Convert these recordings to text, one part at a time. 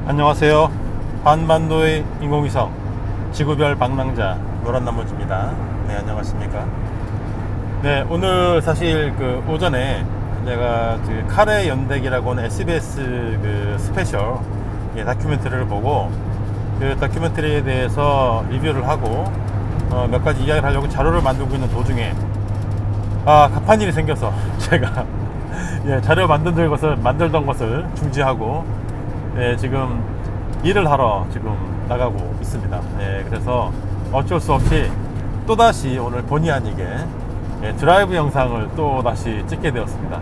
안녕하세요. 한반도의 인공위성 지구별 방랑자 노란나무지입니다. 네, 안녕하십니까. 네, 오늘 사실 그 오전에 제가 그 칼의 연대기라고 하는 SBS 그 스페셜 다큐멘터리를 보고 그 다큐멘터리에 대해서 리뷰를 하고 몇 가지 이야기를 하려고 자료를 만들고 있는 도중에 급한 일이 생겨서 제가 자료 만들던 것을 중지하고 지금 일을 하러 지금 나가고 있습니다. 그래서 어쩔 수 없이 또다시 오늘 본의 아니게 드라이브 영상을 또다시 찍게 되었습니다.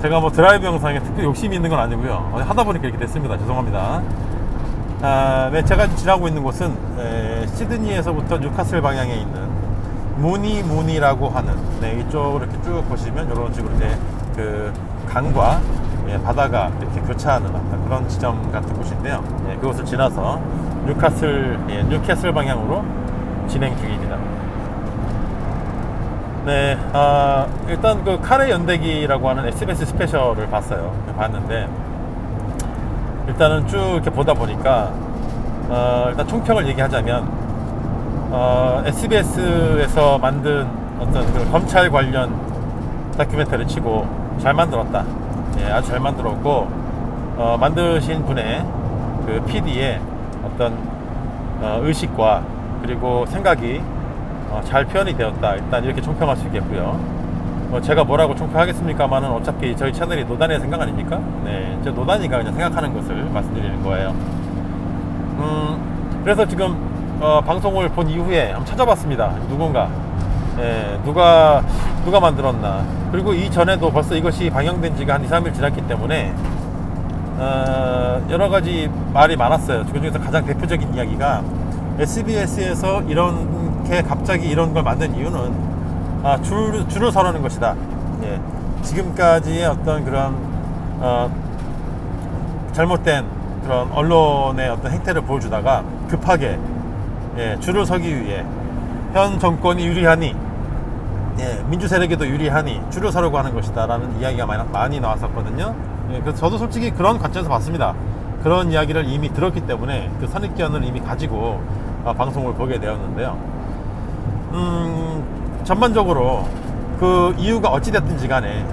제가 뭐 드라이브 영상에 특별히 욕심이 있는 건 아니고요. 하다 보니까 이렇게 됐습니다. 죄송합니다. 제가 지나고 있는 곳은 시드니에서부터 뉴카슬 방향에 있는 무니무니라고 하는 이쪽으로 이렇게 쭉 보시면 이런 식으로 이제 그 강과 바다가 이렇게 교차하는 그런 지점 같은 곳인데요. 그곳을 지나서 뉴캐슬 방향으로 진행 중입니다. 일단 그 칼의 연대기라고 하는 SBS 스페셜을 봤는데 일단은 쭉 이렇게 보다 보니까 일단 총평을 얘기하자면 SBS에서 만든 어떤 그 검찰 관련 다큐멘터리 치고 잘 만들었다. 아주 잘 만들었고 만드신 분의 그 PD의 어떤 의식과 그리고 생각이 잘 표현이 되었다. 일단 이렇게 총평할 수 있겠고요. 제가 뭐라고 총평하겠습니까만은 어차피 저희 채널이 노단의 생각 아닙니까? 이제 노단이가 그냥 생각하는 것을 말씀드리는 거예요. 그래서 지금 방송을 본 이후에 한번 찾아봤습니다. 누가 만들었나. 그리고 이전에도 벌써 이것이 방영된 지가 한 2, 3일 지났기 때문에 여러 가지 말이 많았어요. 그 중에서 가장 대표적인 이야기가 SBS에서 이렇게 갑자기 이런 걸 만든 이유는 줄을 서라는 것이다. 지금까지의 어떤 그런 잘못된 그런 언론의 어떤 행태를 보여주다가 급하게 줄을 서기 위해 현 정권이 유리하니 민주 세력에도 유리하니 줄을 서려고 하는 것이다 라는 이야기가 많이 나왔었거든요. 그래서 저도 솔직히 그런 관점에서 봤습니다. 그런 이야기를 이미 들었기 때문에 그 선입견을 이미 가지고 방송을 보게 되었는데요. 전반적으로 그 이유가 어찌됐든지 간에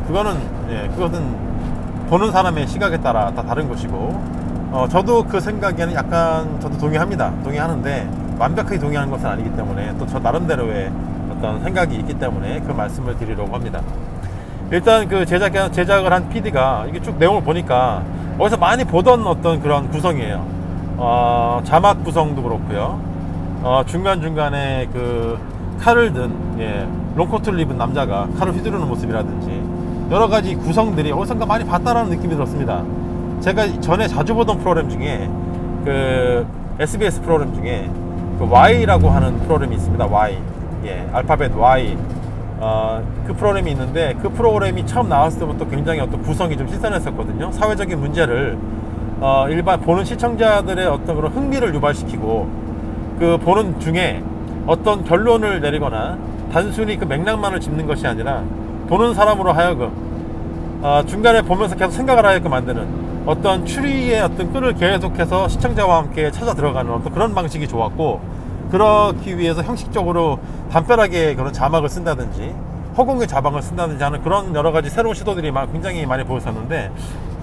그것은 보는 사람의 시각에 따라 다 다른 것이고 저도 그 생각에는 약간 저도 동의하는데 완벽하게 동의하는 것은 아니기 때문에 또 저 나름대로의 어떤 생각이 있기 때문에 그 말씀을 드리려고 합니다. 일단 그 제작을 한 PD가 이게 쭉 내용을 보니까 어디서 많이 보던 어떤 그런 구성이에요. 자막 구성도 그렇고요. 중간중간에 그 칼을 든 롱코트를 입은 남자가 칼을 휘두르는 모습이라든지 여러 가지 구성들이 어디선가 많이 봤다라는 느낌이 들었습니다. 제가 전에 자주 보던 프로그램 중에 그 SBS 프로그램 중에 그 Y라고 하는 프로그램이 있습니다. Y. 알파벳 Y. 그 프로그램이 있는데 그 프로그램이 처음 나왔을 때부터 굉장히 어떤 구성이 좀 신선했었거든요. 사회적인 문제를 일반 보는 시청자들의 어떤 그런 흥미를 유발시키고 그 보는 중에 어떤 결론을 내리거나 단순히 그 맥락만을 짚는 것이 아니라 보는 사람으로 하여금 중간에 보면서 계속 생각을 하게끔 만드는 어떤 추리의 어떤 끈을 계속해서 시청자와 함께 찾아 들어가는 어떤 그런 방식이 좋았고, 그러기 위해서 형식적으로 담벼락에 그런 자막을 쓴다든지 허공에 자막을 쓴다든지 하는 그런 여러 가지 새로운 시도들이 굉장히 많이 보였었는데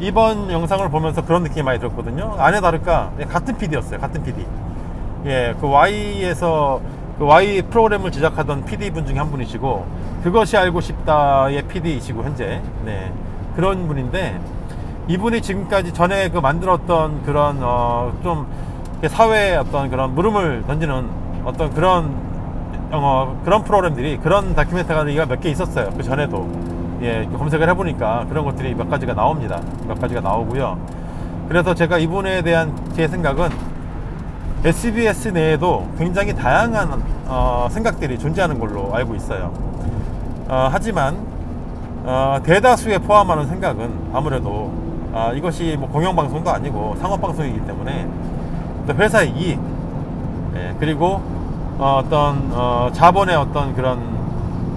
이번 영상을 보면서 그런 느낌이 많이 들었거든요. 아니나 다를까 같은 PD였어요. 같은 PD. 그 Y에서 그 Y 프로그램을 제작하던 PD 분 중에 한 분이시고 그것이 알고 싶다의 PD이시고 현재 그런 분인데, 이분이 지금까지 전에 그 만들었던 그런 좀 사회에 어떤 그런 물음을 던지는 어떤 그런 프로그램들이, 그런 다큐멘터리가 몇 개 있었어요. 그 전에도 검색을 해보니까 그런 것들이 몇 가지가 나옵니다. 몇 가지가 나오고요. 그래서 제가 이분에 대한 제 생각은 SBS 내에도 굉장히 다양한 생각들이 존재하는 걸로 알고 있어요. 하지만 대다수에 포함하는 생각은 아무래도 이것이 뭐 공영방송도 아니고 상업방송이기 때문에 회사의 이익, 그리고 어떤 자본의 어떤 그런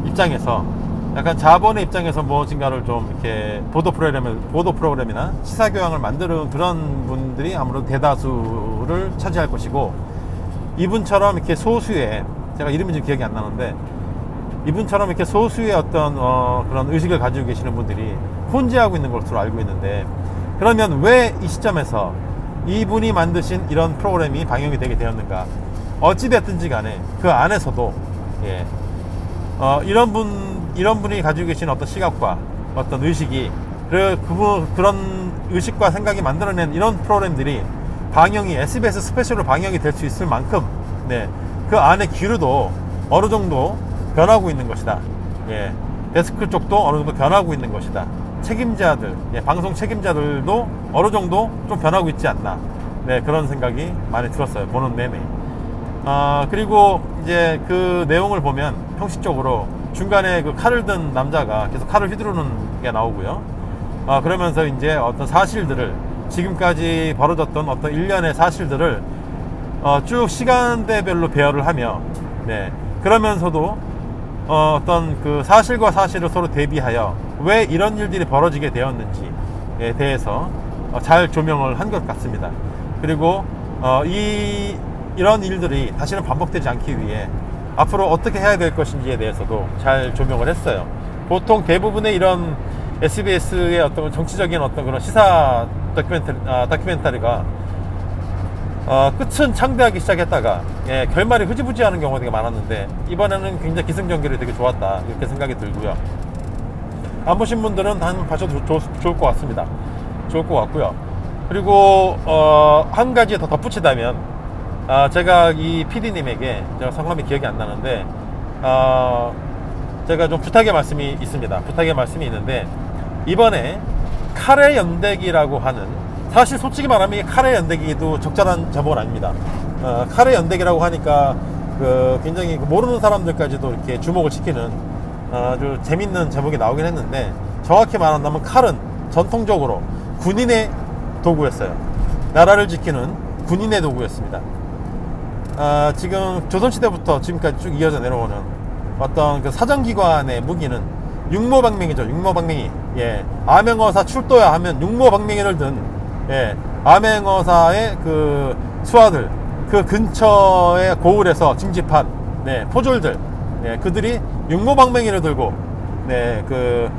입장에서 약간 자본의 입장에서 무엇인가를 좀 이렇게 보도 프로그램이나 시사 교양을 만드는 그런 분들이 아무래도 대다수를 차지할 것이고, 이분처럼 이렇게 소수의, 제가 이름이 좀 기억이 안 나는데, 이분처럼 이렇게 소수의 어떤 그런 의식을 가지고 계시는 분들이 혼재하고 있는 것으로 알고 있는데, 그러면 왜 이 시점에서 이분이 만드신 이런 프로그램이 방영이 되게 되었는가? 어찌됐든지 간에 그 안에서도 예, 이런 분이 가지고 계신 어떤 시각과 어떤 의식이, 그런 의식과 생각이 만들어낸 이런 프로그램들이 방영이 SBS 스페셜로 방영이 될 수 있을 만큼, 네, 그 안에 기류도 어느 정도 변하고 있는 것이다. 예, 데스크 쪽도 어느 정도 변하고 있는 것이다. 책임자들, 예, 방송 책임자들도 어느 정도 좀 변하고 있지 않나. 네, 그런 생각이 많이 들었어요. 보는 내내. 그리고 이제 그 내용을 보면 형식적으로 중간에 그 칼을 든 남자가 계속 칼을 휘두르는 게 나오고요. 그러면서 이제 어떤 사실들을, 지금까지 벌어졌던 어떤 일련의 사실들을 쭉 시간대별로 배열을 하며, 네, 그러면서도 어떤 그 사실과 사실을 서로 대비하여 왜 이런 일들이 벌어지게 되었는지에 대해서 잘 조명을 한 것 같습니다. 그리고 이런 일들이 다시는 반복되지 않기 위해 앞으로 어떻게 해야 될 것인지에 대해서도 잘 조명을 했어요. 보통 대부분의 이런 SBS의 어떤 정치적인 어떤 그런 시사 다큐멘터리가 끝은 창대하기 시작했다가, 예, 결말이 흐지부지하는 경우가 되게 많았는데, 이번에는 굉장히 기승전결이 되게 좋았다, 이렇게 생각이 들고요. 안 보신 분들은 한번 봐셔도 좋을 것 같습니다. 좋을 것 같고요. 그리고 한 가지 더 덧붙이자면, 제가 이 PD님에게, 제가 성함이 기억이 안 나는데, 제가 좀 부탁의 말씀이 있습니다. 부탁의 말씀이 있는데, 이번에 칼의 연대기라고 하는, 사실 솔직히 말하면 이게 칼의 연대기도 적절한 제목은 아닙니다. 칼의 연대기라고 하니까 굉장히 모르는 사람들까지도 이렇게 주목을 시키는 아주 재밌는 제목이 나오긴 했는데, 정확히 말한다면 칼은 전통적으로 군인의 도구였어요. 나라를 지키는 군인의 도구였습니다. 지금 조선시대부터 지금까지 쭉 이어져 내려오는 어떤 그 사정기관의 무기는 육모방맹이죠. 육모방맹이. 예, 암행어사 출도야 하면 육모방맹이를 든, 예, 암행어사의 그 수하들, 그 근처의 고을에서 징집한, 네, 포졸들, 네, 그들이 육모방맹이를 들고, 네, 그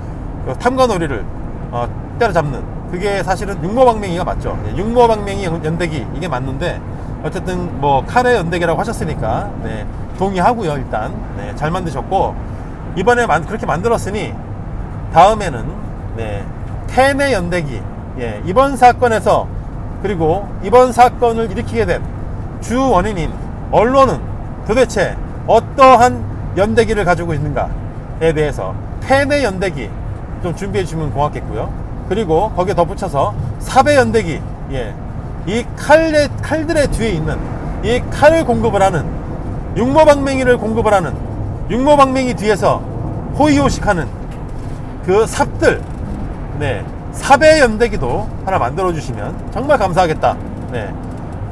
탐관오리를 때려잡는, 그게 사실은 육모방맹이가 맞죠. 네, 육모방맹이 연대기, 이게 맞는데, 어쨌든 뭐 칼의 연대기라고 하셨으니까, 네, 동의하고요. 일단, 네, 잘 만드셨고, 이번에 그렇게 만들었으니 다음에는, 네, 펜의 연대기, 예, 이번 사건에서, 그리고 이번 사건을 일으키게 된 주 원인인 언론은 도대체 어떠한 연대기를 가지고 있는가에 대해서 펜의 연대기 좀 준비해 주시면 고맙겠고요. 그리고 거기에 덧붙여서 삽의 연대기, 예, 이 칼들의 뒤에 있는 이 칼을 공급을 하는, 육모방맹이를 공급을 하는, 육모방맹이 뒤에서 호의호식하는 그 삽들, 네, 삽의 연대기도 하나 만들어 주시면 정말 감사하겠다. 네,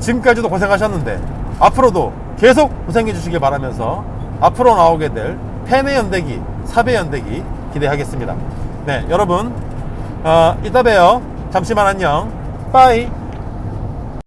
지금까지도 고생하셨는데 앞으로도 계속 고생해 주시길 바라면서, 앞으로 나오게 될 펜의 연대기, 삽의 연대기 기대하겠습니다. 네, 여러분, 이따 봬요. 잠시만 안녕. 빠이.